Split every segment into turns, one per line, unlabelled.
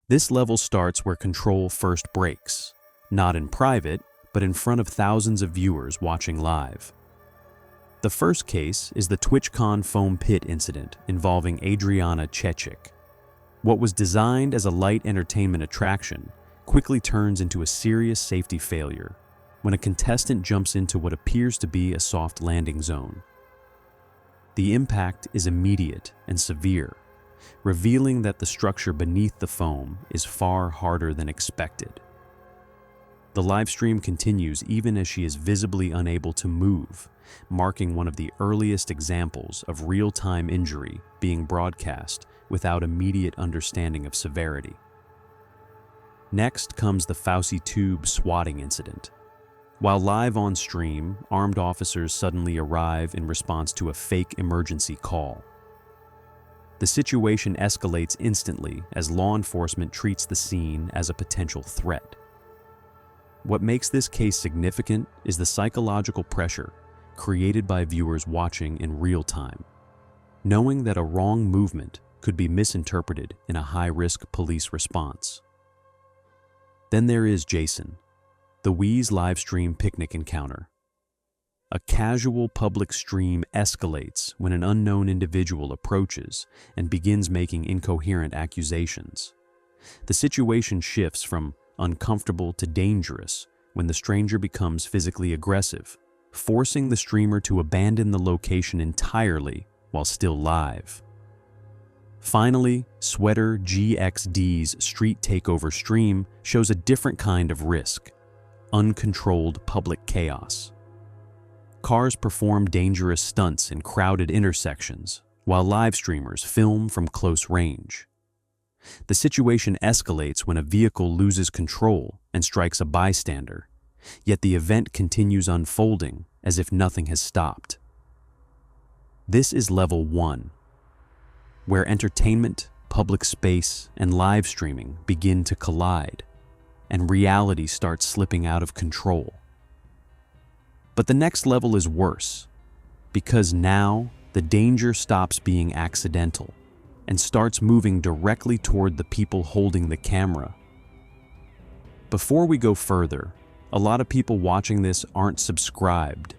This level starts where control first breaks, not in private, but in front of thousands of viewers watching live. The first case is the TwitchCon foam pit incident involving Adriana Chechik. What was designed as a light entertainment attraction quickly turns into a serious safety failure when a contestant jumps into what appears to be a soft landing zone. The impact is immediate and severe, revealing that the structure beneath the foam is far harder than expected. The live stream continues even as she is visibly unable to move, marking one of the earliest examples of real-time injury being broadcast without immediate understanding of severity. Next comes the Fauci Tube swatting incident. While live on stream, armed officers suddenly arrive in response to a fake emergency call. The situation escalates instantly as law enforcement treats the scene as a potential threat. What makes this case significant is the psychological pressure created by viewers watching in real time, knowing that a wrong movement could be misinterpreted in a high-risk police response. Then there is Jason, the Wheeze livestream picnic encounter. A casual public stream escalates when an unknown individual approaches and begins making incoherent accusations. The situation shifts from uncomfortable to dangerous when the stranger becomes physically aggressive, forcing the streamer to abandon the location entirely while still live. Finally, Sweater GXD's street takeover stream shows a different kind of risk: uncontrolled public chaos. Cars perform dangerous stunts in crowded intersections, while live streamers film from close range. The situation escalates when a vehicle loses control and strikes a bystander, yet the event continues unfolding as if nothing has stopped. This is level 1, where entertainment, public space, and live streaming begin to collide, and reality starts slipping out of control. But the next level is worse, because now the danger stops being accidental and starts moving directly toward the people holding the camera. Before we go further, a lot of people watching this aren't subscribed,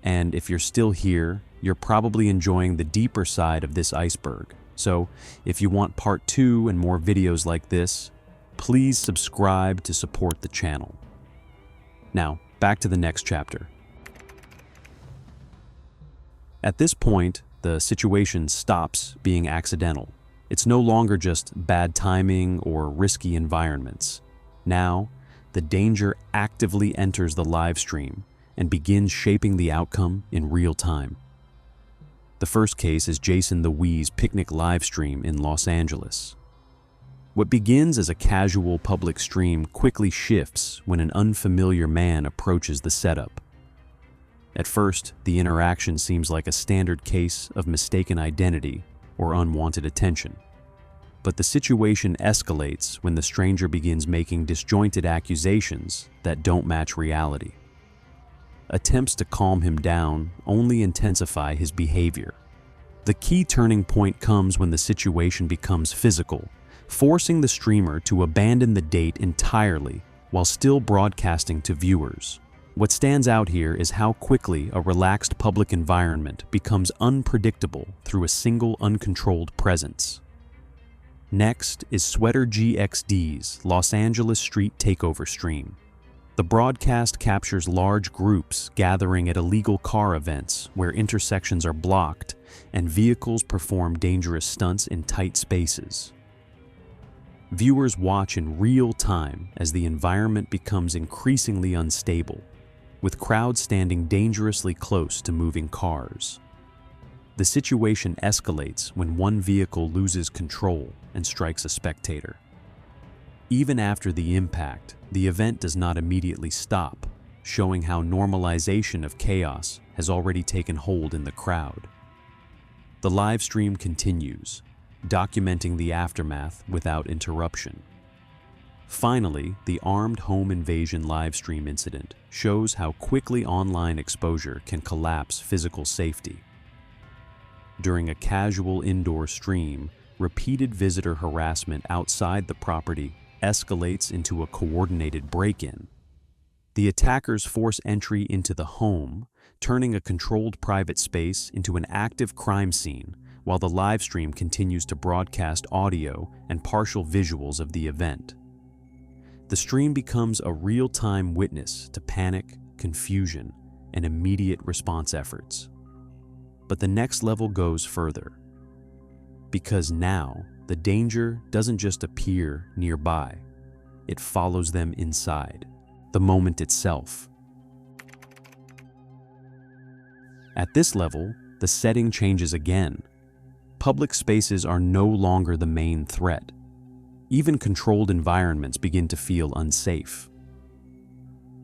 and if you're still here, you're probably enjoying the deeper side of this iceberg. So if you want part 2 and more videos like this, please subscribe to support the channel. Now, back to the next chapter. At this point, the situation stops being accidental. It's no longer just bad timing or risky environments. Now, the danger actively enters the live stream and begins shaping the outcome in real time. The first case is Jason the Wheeze picnic live stream in Los Angeles. What begins as a casual public stream quickly shifts when an unfamiliar man approaches the setup. At first, the interaction seems like a standard case of mistaken identity or unwanted attention. But the situation escalates when the stranger begins making disjointed accusations that don't match reality. Attempts to calm him down only intensify his behavior. The key turning point comes when the situation becomes physical, forcing the streamer to abandon the date entirely while still broadcasting to viewers. What stands out here is how quickly a relaxed public environment becomes unpredictable through a single uncontrolled presence. Next is Sweater GXD's Los Angeles street takeover stream. The broadcast captures large groups gathering at illegal car events where intersections are blocked and vehicles perform dangerous stunts in tight spaces. Viewers watch in real time as the environment becomes increasingly unstable, with crowds standing dangerously close to moving cars. The situation escalates when one vehicle loses control and strikes a spectator. Even after the impact, the event does not immediately stop, showing how normalization of chaos has already taken hold in the crowd. The live stream continues, documenting the aftermath without interruption. Finally, the armed home invasion livestream incident shows how quickly online exposure can collapse physical safety. During a casual indoor stream, repeated visitor harassment outside the property escalates into a coordinated break-in. The attackers force entry into the home, turning a controlled private space into an active crime scene, while the live stream continues to broadcast audio and partial visuals of the event. The stream becomes a real-time witness to panic, confusion, and immediate response efforts. But the next level goes further, because now the danger doesn't just appear nearby, it follows them inside, the moment itself. At this level, the setting changes again. Public spaces are no longer the main threat. Even controlled environments begin to feel unsafe.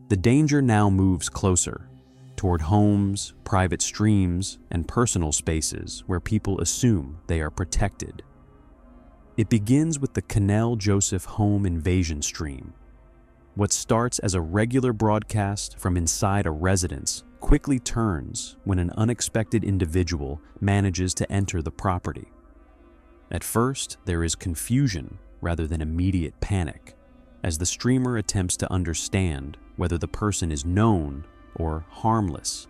The danger now moves closer, toward homes, private streams, and personal spaces where people assume they are protected. It begins with the Cannell Joseph home invasion stream. What starts as a regular broadcast from inside a residence quickly turns when an unexpected individual manages to enter the property. At first, there is confusion rather than immediate panic, as the streamer attempts to understand whether the person is known or harmless.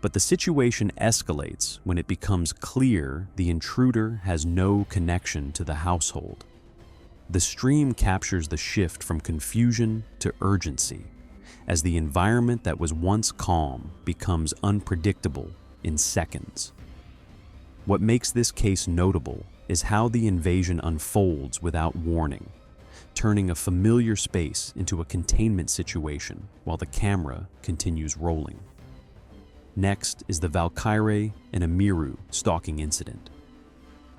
But the situation escalates when it becomes clear the intruder has no connection to the household. The stream captures the shift from confusion to urgency, as the environment that was once calm becomes unpredictable in seconds. What makes this case notable is how the invasion unfolds without warning, turning a familiar space into a containment situation while the camera continues rolling. Next is the Valkyrie and Amiru stalking incident.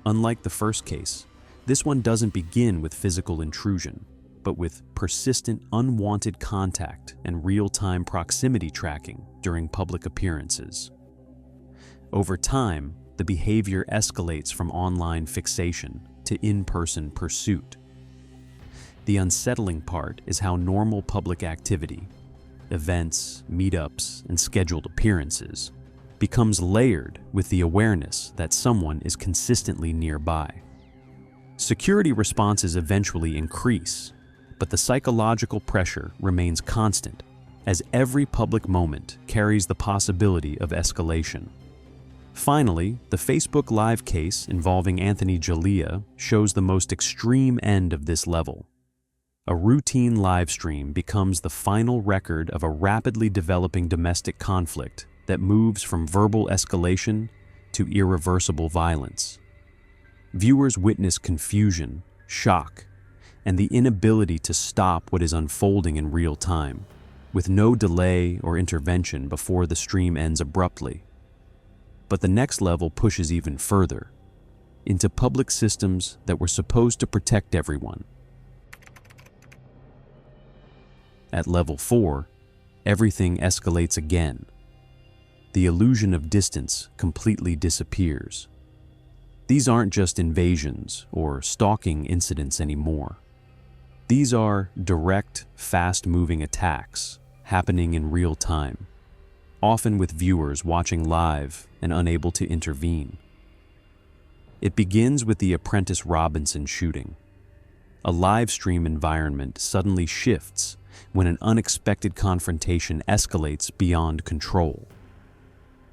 Unlike the first case, this one doesn't begin with physical intrusion, but with persistent unwanted contact and real-time proximity tracking during public appearances. Over time, the behavior escalates from online fixation to in-person pursuit. The unsettling part is how normal public activity, events, meetups, and scheduled appearances, becomes layered with the awareness that someone is consistently nearby. Security responses eventually increase, but the psychological pressure remains constant, as every public moment carries the possibility of escalation. Finally, the Facebook Live case involving Anthony Jalea shows the most extreme end of this level. A routine live stream becomes the final record of a rapidly developing domestic conflict that moves from verbal escalation to irreversible violence. Viewers witness confusion, shock, and the inability to stop what is unfolding in real time, with no delay or intervention before the stream ends abruptly. But the next level pushes even further, into public systems that were supposed to protect everyone. At level 4, everything escalates again. The illusion of distance completely disappears. These aren't just invasions or stalking incidents anymore. These are direct, fast-moving attacks happening in real time, often with viewers watching live and unable to intervene. It begins with the Apprentice Robinson shooting. A live stream environment suddenly shifts when an unexpected confrontation escalates beyond control.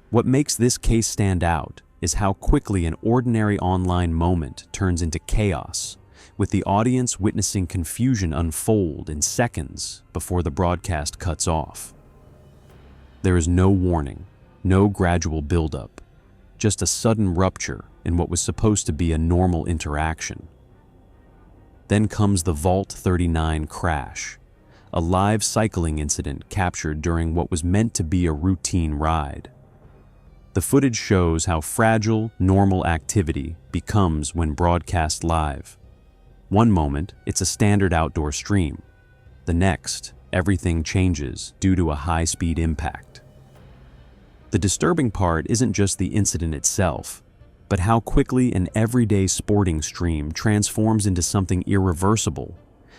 What makes this case stand out is how quickly an ordinary online moment turns into chaos, with the audience witnessing confusion unfold in seconds before the broadcast cuts off. There is no warning, no gradual buildup, just a sudden rupture in what was supposed to be a normal interaction. Then comes the Vault 39 crash, a live cycling incident captured during what was meant to be a routine ride. The footage shows how fragile normal activity becomes when broadcast live. One moment, it's a standard outdoor stream. The next, everything changes due to a high-speed impact. The disturbing part isn't just the incident itself, but how quickly an everyday sporting stream transforms into something irreversible,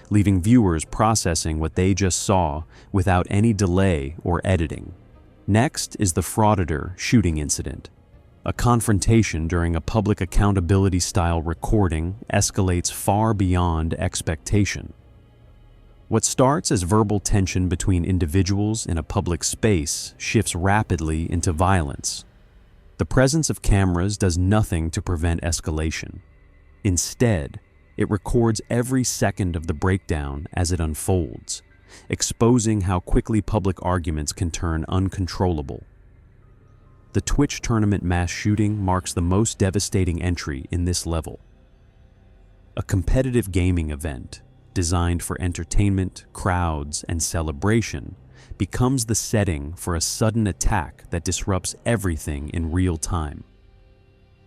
leaving viewers processing what they just saw without any delay or editing. Next is the Frauditor shooting incident. A confrontation during a public accountability-style recording escalates far beyond expectation. What starts as verbal tension between individuals in a public space shifts rapidly into violence. The presence of cameras does nothing to prevent escalation. Instead, it records every second of the breakdown as it unfolds, exposing how quickly public arguments can turn uncontrollable. The Twitch tournament mass shooting marks the most devastating entry in this level. A competitive gaming event, designed for entertainment, crowds, and celebration, becomes the setting for a sudden attack that disrupts everything in real time.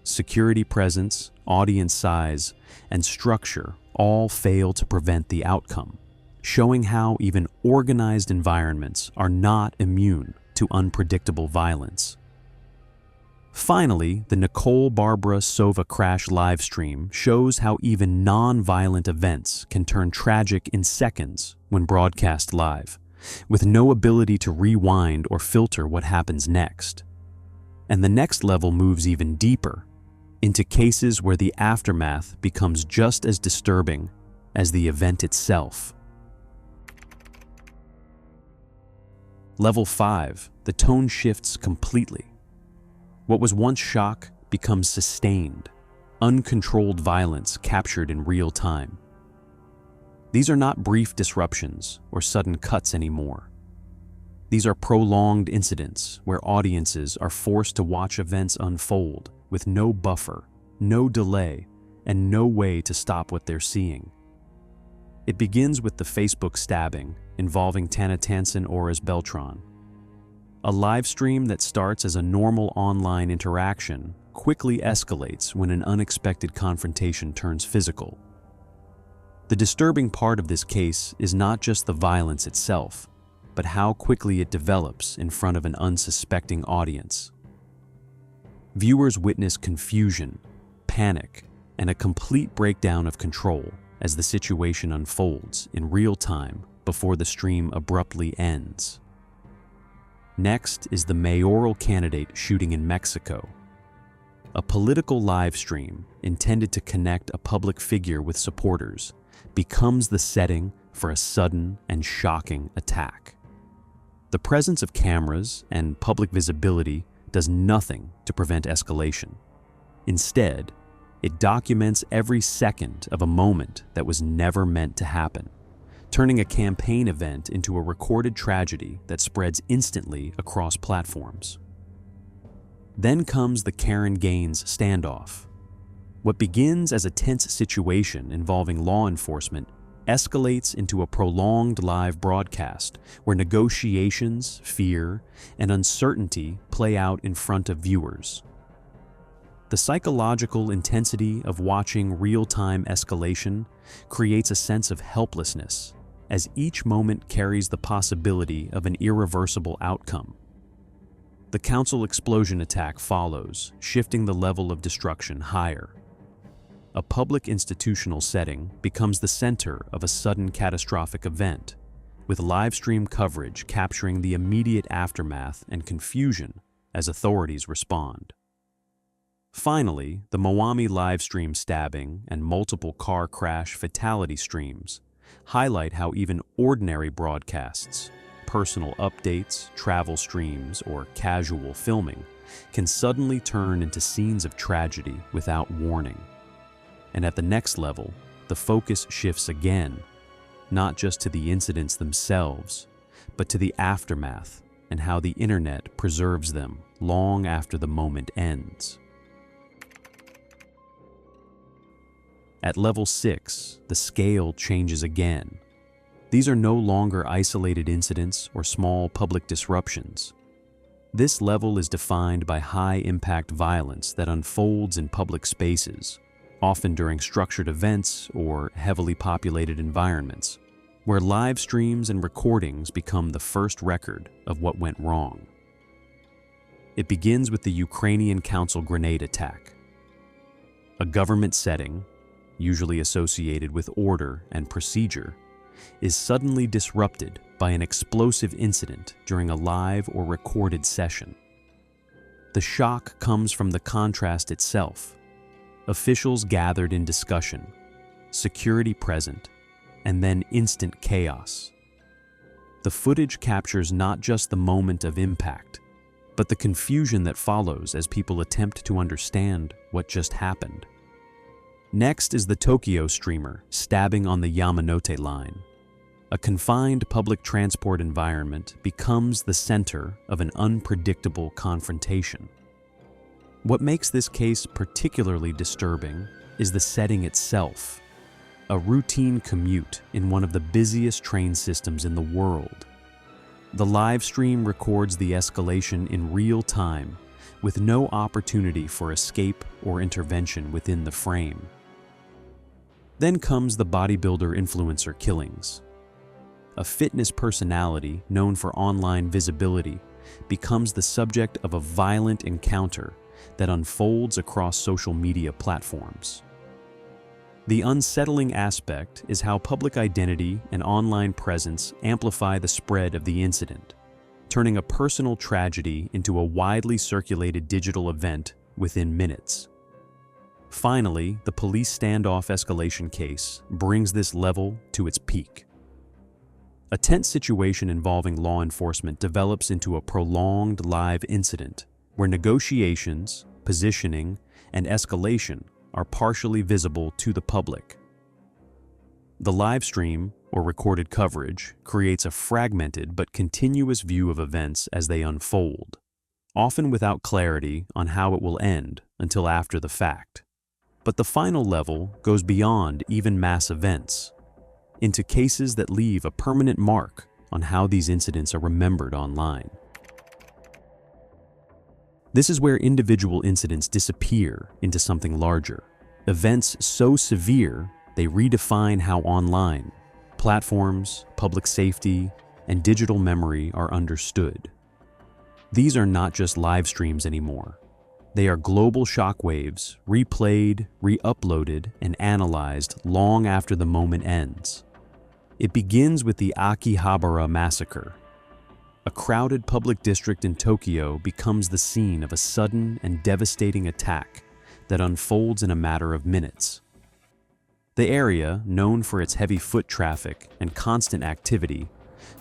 Security presence, audience size, and structure all fail to prevent the outcome, showing how even organized environments are not immune to unpredictable violence. Finally, the Nicole Barbara Sova crash livestream shows how even non-violent events can turn tragic in seconds when broadcast live, with no ability to rewind or filter what happens next. And the next level moves even deeper, into cases where the aftermath becomes just as disturbing as the event itself. Level 5, the tone shifts completely. What was once shock becomes sustained, uncontrolled violence captured in real time. These are not brief disruptions or sudden cuts anymore. These are prolonged incidents where audiences are forced to watch events unfold with no buffer, no delay, and no way to stop what they're seeing. It begins with the Facebook stabbing involving Tana Tansen Ores Beltran. A live stream that starts as a normal online interaction quickly escalates when an unexpected confrontation turns physical. The disturbing part of this case is not just the violence itself, but how quickly it develops in front of an unsuspecting audience. Viewers witness confusion, panic, and a complete breakdown of control as the situation unfolds in real time before the stream abruptly ends. Next is the mayoral candidate shooting in Mexico. A political live stream intended to connect a public figure with supporters becomes the setting for a sudden and shocking attack. The presence of cameras and public visibility does nothing to prevent escalation. Instead, it documents every second of a moment that was never meant to happen, turning a campaign event into a recorded tragedy that spreads instantly across platforms. Then comes the Karen Gaines standoff. What begins as a tense situation involving law enforcement escalates into a prolonged live broadcast where negotiations, fear, and uncertainty play out in front of viewers. The psychological intensity of watching real-time escalation creates a sense of helplessness, as each moment carries the possibility of an irreversible outcome. The council explosion attack follows, shifting the level of destruction higher. A public institutional setting becomes the center of a sudden catastrophic event, with live stream coverage capturing the immediate aftermath and confusion as authorities respond. Finally, the Moami livestream stabbing and multiple car crash fatality streams highlight how even ordinary broadcasts, personal updates, travel streams, or casual filming can suddenly turn into scenes of tragedy without warning. And at the next level, the focus shifts again, not just to the incidents themselves, but to the aftermath and how the internet preserves them long after the moment ends. At level 6, the scale changes again. These are no longer isolated incidents or small public disruptions. This level is defined by high-impact violence that unfolds in public spaces, often during structured events or heavily populated environments, where live streams and recordings become the first record of what went wrong. It begins with the Ukrainian council grenade attack. A government setting, usually associated with order and procedure, is suddenly disrupted by an explosive incident during a live or recorded session. The shock comes from the contrast itself. Officials gathered in discussion, security present, and then instant chaos. The footage captures not just the moment of impact, but the confusion that follows as people attempt to understand what just happened. Next is the Tokyo streamer stabbing on the Yamanote line. A confined public transport environment becomes the center of an unpredictable confrontation. What makes this case particularly disturbing is the setting itself. A routine commute in one of the busiest train systems in the world. The live stream records the escalation in real time, with no opportunity for escape or intervention within the frame. Then comes the bodybuilder influencer killings. A fitness personality known for online visibility becomes the subject of a violent encounter that unfolds across social media platforms. The unsettling aspect is how public identity and online presence amplify the spread of the incident, turning a personal tragedy into a widely circulated digital event within minutes. Finally, the police standoff escalation case brings this level to its peak. A tense situation involving law enforcement develops into a prolonged live incident where negotiations, positioning, and escalation are partially visible to the public. The live stream, or recorded coverage, creates a fragmented but continuous view of events as they unfold, often without clarity on how it will end until after the fact. But the final level goes beyond even mass events, into cases that leave a permanent mark on how these incidents are remembered online. This is where individual incidents disappear into something larger. Events so severe, they redefine how online, platforms, public safety, and digital memory are understood. These are not just live streams anymore. They are global shockwaves, replayed, re-uploaded, and analyzed long after the moment ends. It begins with the Akihabara massacre. A crowded public district in Tokyo becomes the scene of a sudden and devastating attack that unfolds in a matter of minutes. The area, known for its heavy foot traffic and constant activity,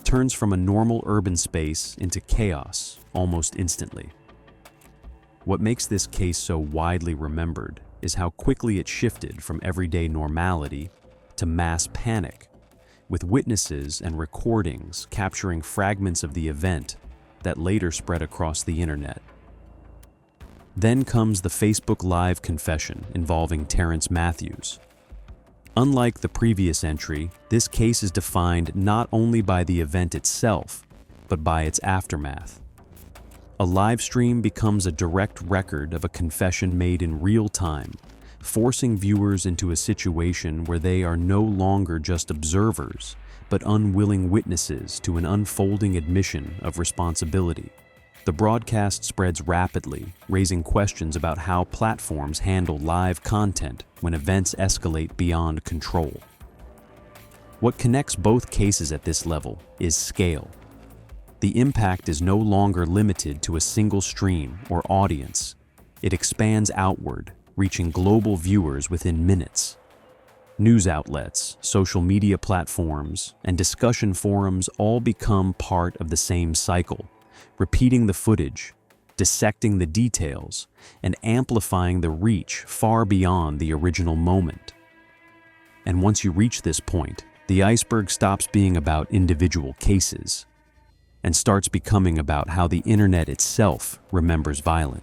turns from a normal urban space into chaos almost instantly. What makes this case so widely remembered is how quickly it shifted from everyday normality to mass panic, with witnesses and recordings capturing fragments of the event that later spread across the internet. Then comes the Facebook Live confession involving Terrence Matthews. Unlike the previous entry, this case is defined not only by the event itself, but by its aftermath. A live stream becomes a direct record of a confession made in real time, forcing viewers into a situation where they are no longer just observers, but unwilling witnesses to an unfolding admission of responsibility. The broadcast spreads rapidly, raising questions about how platforms handle live content when events escalate beyond control. What connects both cases at this level is scale. The impact is no longer limited to a single stream or audience. It expands outward, reaching global viewers within minutes. News outlets, social media platforms, and discussion forums all become part of the same cycle, repeating the footage, dissecting the details, and amplifying the reach far beyond the original moment. And once you reach this point, the iceberg stops being about individual cases and starts becoming about how the internet itself remembers violence.